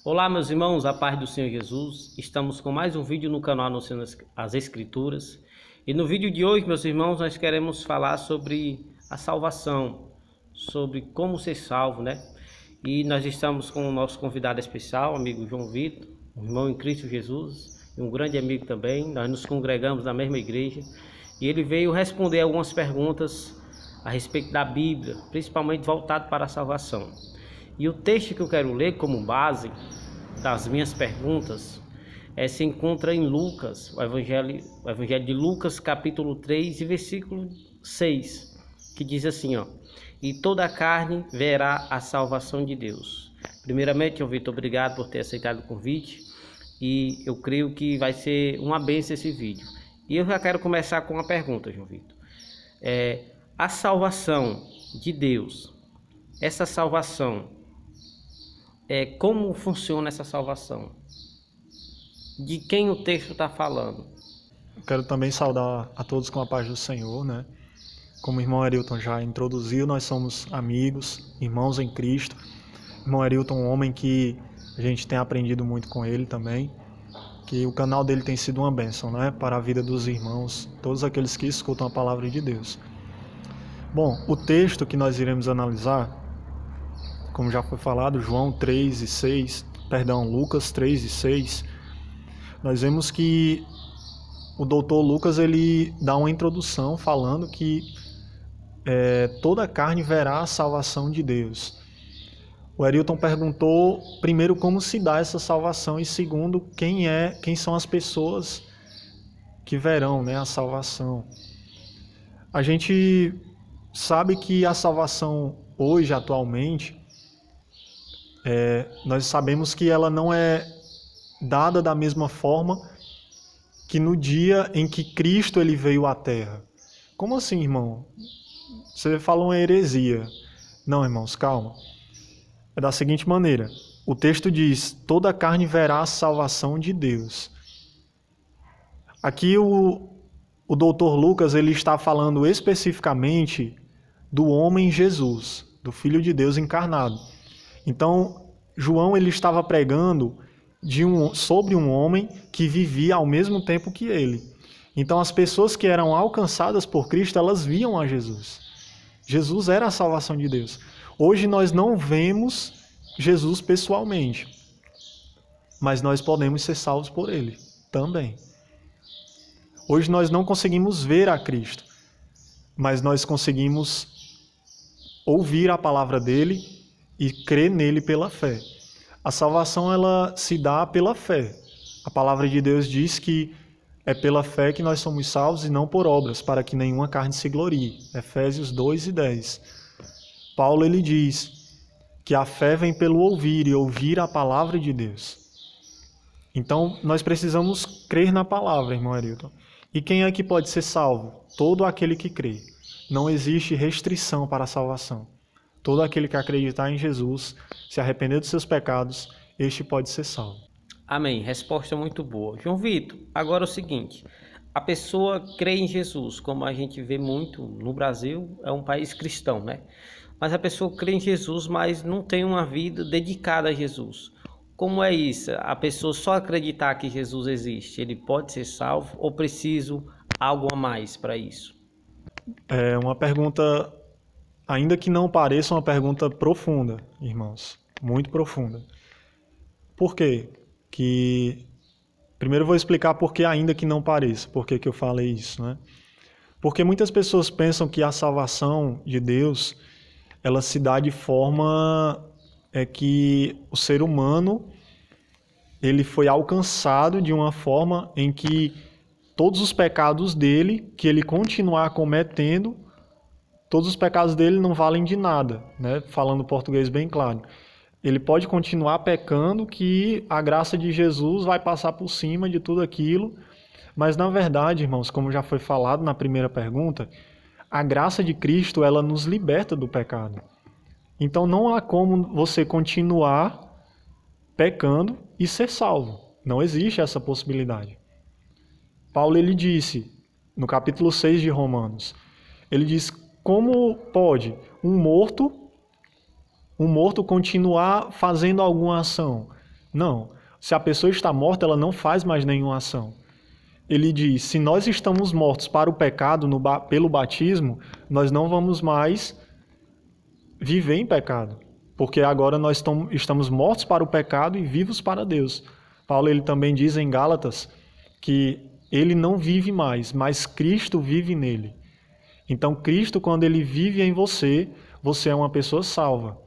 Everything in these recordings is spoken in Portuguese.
Olá, meus irmãos, a paz do Senhor Jesus. Estamos com mais um vídeo no canal Anunciando as Escrituras. E no vídeo de hoje, meus irmãos, nós queremos falar sobre a salvação, sobre como ser salvo, né? E nós estamos com o nosso convidado especial, amigo João Vitor, um irmão em Cristo Jesus, e um grande amigo também. Nós nos congregamos na mesma igreja. E ele veio responder algumas perguntas a respeito da Bíblia, principalmente voltado para a salvação. E o texto que eu quero ler como base das minhas perguntas se encontra em Lucas, o Evangelho de Lucas, capítulo 3 e versículo 6, que diz assim, ó: e toda a carne verá a salvação de Deus. Primeiramente, João Vitor, obrigado por ter aceitado o convite, e eu creio que vai ser uma bênção esse vídeo. E eu já quero começar com uma pergunta, João Vitor. A salvação de Deus, essa salvação, como funciona essa salvação? De quem o texto está falando? Eu quero também saudar a todos com a paz do Senhor, né? Como o irmão Arilton já introduziu, nós somos amigos, irmãos em Cristo. Irmão Arilton, um homem que a gente tem aprendido muito com ele também, que o canal dele tem sido uma bênção, né? Para a vida dos irmãos, todos aqueles que escutam a palavra de Deus. Bom, o texto que nós iremos analisar, como já foi falado, Lucas 3 e 6, nós vemos que o doutor Lucas ele dá uma introdução falando que toda a carne verá a salvação de Deus. O Arilton perguntou, primeiro, como se dá essa salvação, e segundo, quem são as pessoas que verão, né, a salvação. A gente sabe que a salvação hoje, atualmente, nós sabemos que ela não é dada da mesma forma que no dia em que Cristo ele veio à Terra. Como assim, irmão? Você falou uma heresia. Não, irmãos, calma. É da seguinte maneira. O texto diz, toda a carne verá a salvação de Deus. Aqui o doutor Lucas ele está falando especificamente do homem Jesus, do Filho de Deus encarnado. Então, João ele estava pregando sobre um homem que vivia ao mesmo tempo que ele. Então, as pessoas que eram alcançadas por Cristo, elas viam a Jesus. Jesus era a salvação de Deus. Hoje nós não vemos Jesus pessoalmente, mas nós podemos ser salvos por ele também. Hoje nós não conseguimos ver a Cristo, mas nós conseguimos ouvir a palavra dele e crer nele pela fé. A salvação ela se dá pela fé. A palavra de Deus diz que é pela fé que nós somos salvos e não por obras, para que nenhuma carne se glorie. Efésios 2 e 10. Paulo ele diz que a fé vem pelo ouvir e ouvir a palavra de Deus. Então nós precisamos crer na palavra, irmão Arilton. E quem é que pode ser salvo? Todo aquele que crê. Não existe restrição para a salvação. Todo aquele que acreditar em Jesus, se arrepender dos seus pecados, este pode ser salvo. Amém. Resposta muito boa. João Vitor, agora é o seguinte. A pessoa crê em Jesus, como a gente vê muito no Brasil, é um país cristão, né? Mas a pessoa crê em Jesus, mas não tem uma vida dedicada a Jesus. Como é isso? A pessoa só acreditar que Jesus existe, ele pode ser salvo ou preciso algo a mais para isso? É uma pergunta, ainda que não pareça, uma pergunta profunda, irmãos. Muito profunda. Por quê? Primeiro eu vou explicar por que ainda que não pareça, por que eu falei isso, né? Porque muitas pessoas pensam que a salvação de Deus, ela se dá de forma que o ser humano ele foi alcançado de uma forma em que todos os pecados dele, que ele continuar cometendo, todos os pecados dele não valem de nada, né? Falando português bem claro. Ele pode continuar pecando, que a graça de Jesus vai passar por cima de tudo aquilo. Mas, na verdade, irmãos, como já foi falado na primeira pergunta, a graça de Cristo, ela nos liberta do pecado. Então, não há como você continuar pecando e ser salvo. Não existe essa possibilidade. Paulo, ele disse, no capítulo 6 de Romanos, ele diz, como pode um morto continuar fazendo alguma ação? Não. Se a pessoa está morta, ela não faz mais nenhuma ação. Ele diz, se nós estamos mortos para o pecado pelo batismo, nós não vamos mais viver em pecado. Porque agora nós estamos mortos para o pecado e vivos para Deus. Paulo ele também diz em Gálatas que ele não vive mais, mas Cristo vive nele. Então Cristo, quando ele vive em você, você é uma pessoa salva.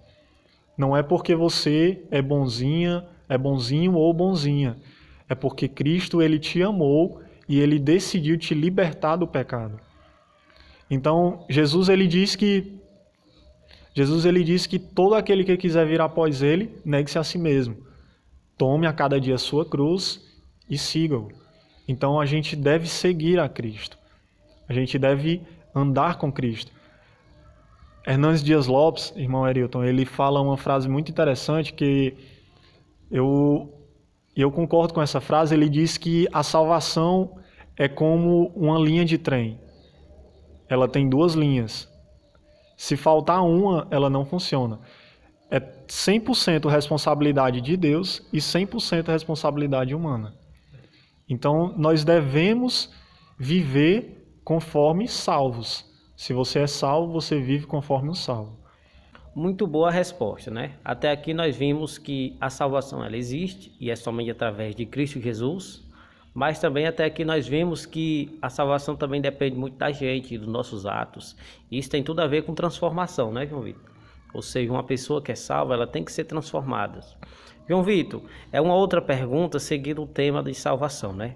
Não é porque você é bonzinho ou bonzinha. É porque Cristo ele te amou e ele decidiu te libertar do pecado. Então Jesus ele diz que todo aquele que quiser vir após ele, negue-se a si mesmo. Tome a cada dia a sua cruz e siga-o. Então a gente deve seguir a Cristo. A gente deve andar com Cristo. Hernandes Dias Lopes, irmão Arilton, ele fala uma frase muito interessante que eu concordo com essa frase. Ele diz que a salvação é como uma linha de trem. Ela tem duas linhas. Se faltar uma, ela não funciona. É 100% responsabilidade de Deus e 100% responsabilidade humana. Então, nós devemos viver conforme salvos. Se você é salvo, você vive conforme um salvo. Muito boa resposta, né? Até aqui nós vimos que a salvação ela existe e é somente através de Cristo Jesus, mas também até aqui nós vimos que a salvação também depende muito da gente, dos nossos atos. Isso tem tudo a ver com transformação, né, João Vitor? Ou seja, uma pessoa que é salva, ela tem que ser transformada. João Vitor, é uma outra pergunta seguindo o tema de salvação, né?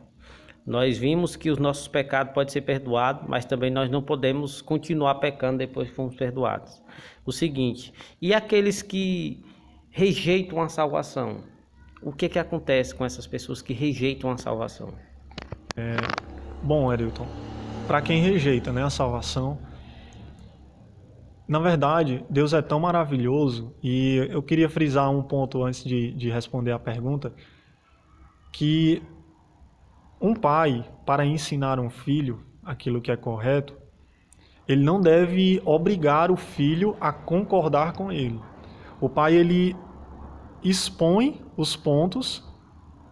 Nós vimos que os nossos pecados podem ser perdoados, mas também nós não podemos continuar pecando depois que fomos perdoados. O seguinte, e aqueles que rejeitam a salvação? O que acontece com essas pessoas que rejeitam a salvação? Bom, Arilton, para quem rejeita, né, a salvação, na verdade, Deus é tão maravilhoso, e eu queria frisar um ponto antes de responder a pergunta, que um pai, para ensinar um filho aquilo que é correto, ele não deve obrigar o filho a concordar com ele. O pai, ele expõe os pontos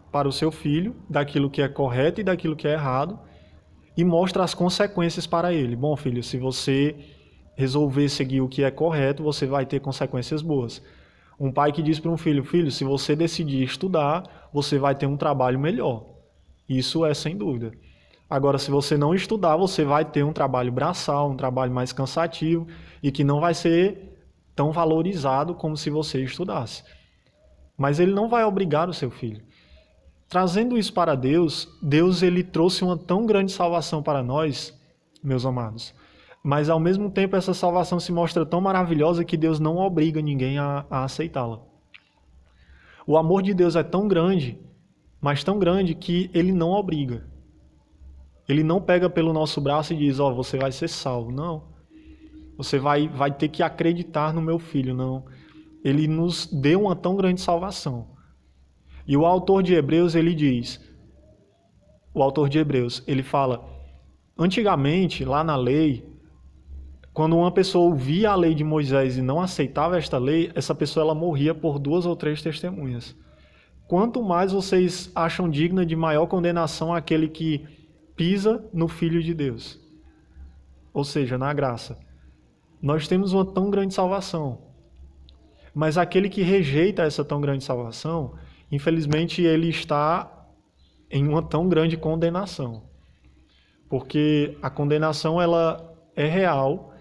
para o seu filho daquilo que é correto e daquilo que é errado e mostra as consequências para ele. Bom, filho, se você resolver seguir o que é correto, você vai ter consequências boas. Um pai que diz para um filho, filho, se você decidir estudar, você vai ter um trabalho melhor. Isso é sem dúvida. Agora, se você não estudar, você vai ter um trabalho braçal, um trabalho mais cansativo e que não vai ser tão valorizado como se você estudasse. Mas ele não vai obrigar o seu filho. Trazendo isso para Deus, Deus ele trouxe uma tão grande salvação para nós, meus amados. Mas ao mesmo tempo essa salvação se mostra tão maravilhosa que Deus não obriga ninguém a aceitá-la. O amor de Deus é tão grande, mas tão grande que ele não obriga. Ele não pega pelo nosso braço e diz, você vai ser salvo. Não. Você vai ter que acreditar no meu filho. Não. Ele nos deu uma tão grande salvação. E o autor de Hebreus, ele fala, antigamente, lá na lei, quando uma pessoa ouvia a lei de Moisés e não aceitava esta lei, essa pessoa ela morria por 2 ou 3 testemunhas. Quanto mais vocês acham digna de maior condenação aquele que pisa no Filho de Deus, ou seja, na graça. Nós temos uma tão grande salvação, mas aquele que rejeita essa tão grande salvação, infelizmente ele está em uma tão grande condenação, porque a condenação ela é real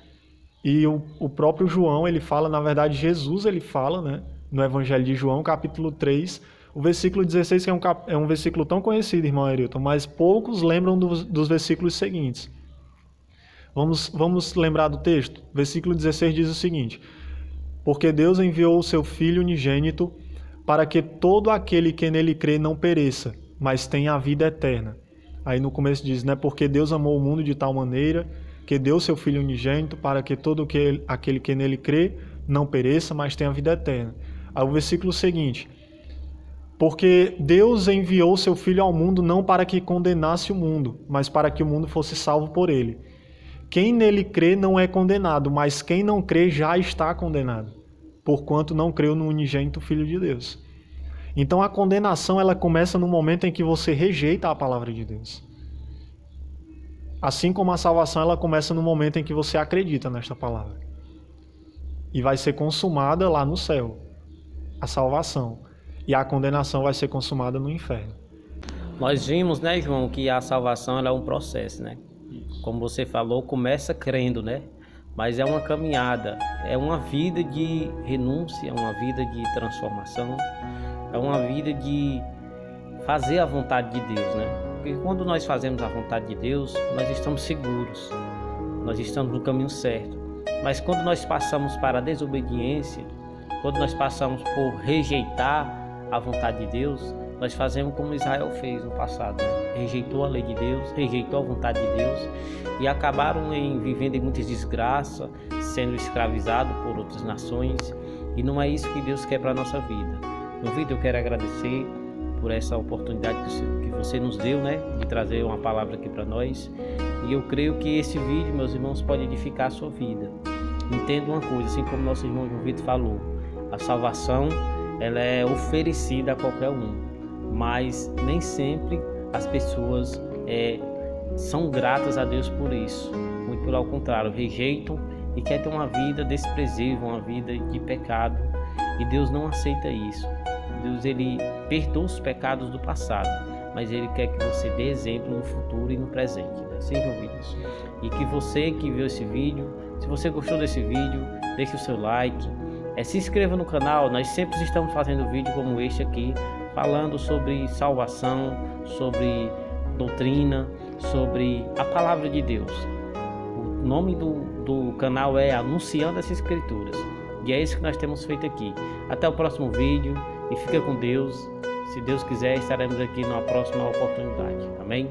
e o próprio João ele fala, na verdade Jesus ele fala, né, no Evangelho de João, capítulo 3, o versículo 16, que é um versículo tão conhecido, irmão Arilton, mas poucos lembram dos versículos seguintes. Vamos lembrar do texto? Versículo 16 diz o seguinte, porque Deus enviou o seu Filho unigênito para que todo aquele que nele crê não pereça, mas tenha a vida eterna. Aí no começo diz, né, porque Deus amou o mundo de tal maneira que deu o seu Filho unigênito para que todo aquele que nele crê não pereça, mas tenha a vida eterna. Aí o versículo seguinte, porque Deus enviou seu Filho ao mundo não para que condenasse o mundo, mas para que o mundo fosse salvo por ele. Quem nele crê não é condenado, mas quem não crê já está condenado, porquanto não creu no unigênito Filho de Deus. Então a condenação ela começa no momento em que você rejeita a palavra de Deus. Assim como a salvação ela começa no momento em que você acredita nesta palavra. E vai ser consumada lá no céu, a salvação. E a condenação vai ser consumada no inferno. Nós vimos, né, João, que a salvação ela é um processo, né? Como você falou, começa crendo, né? Mas é uma caminhada, é uma vida de renúncia, é uma vida de transformação, é uma vida de fazer a vontade de Deus, né? Porque quando nós fazemos a vontade de Deus, nós estamos seguros, nós estamos no caminho certo. Mas quando nós passamos para a desobediência, quando nós passamos por rejeitar a vontade de Deus, nós fazemos como Israel fez no passado, né? Rejeitou a lei de Deus, rejeitou a vontade de Deus e acabaram vivendo em muitas desgraças, sendo escravizados por outras nações, e não é isso que Deus quer para a nossa vida. Meu vídeo, eu quero agradecer por essa oportunidade que você nos deu, né, de trazer uma palavra aqui para nós, e eu creio que esse vídeo, meus irmãos, pode edificar a sua vida. Entenda uma coisa, assim como nosso irmão João Vitor falou, a salvação ela é oferecida a qualquer um, mas nem sempre as pessoas são gratas a Deus por isso. Muito pelo contrário, rejeitam e querem ter uma vida desprezível, uma vida de pecado, e Deus não aceita isso. Deus ele perdoa os pecados do passado, mas ele quer que você dê exemplo no futuro e no presente, né? Sim, ouvidos. E que você que viu esse vídeo, se você gostou desse vídeo, deixe o seu like, se inscreva no canal. Nós sempre estamos fazendo vídeo como este aqui, falando sobre salvação, sobre doutrina, sobre a palavra de Deus. O nome do canal é Anunciando as Escrituras, e é isso que nós temos feito aqui. Até o próximo vídeo e fica com Deus. Se Deus quiser, estaremos aqui numa próxima oportunidade. Amém?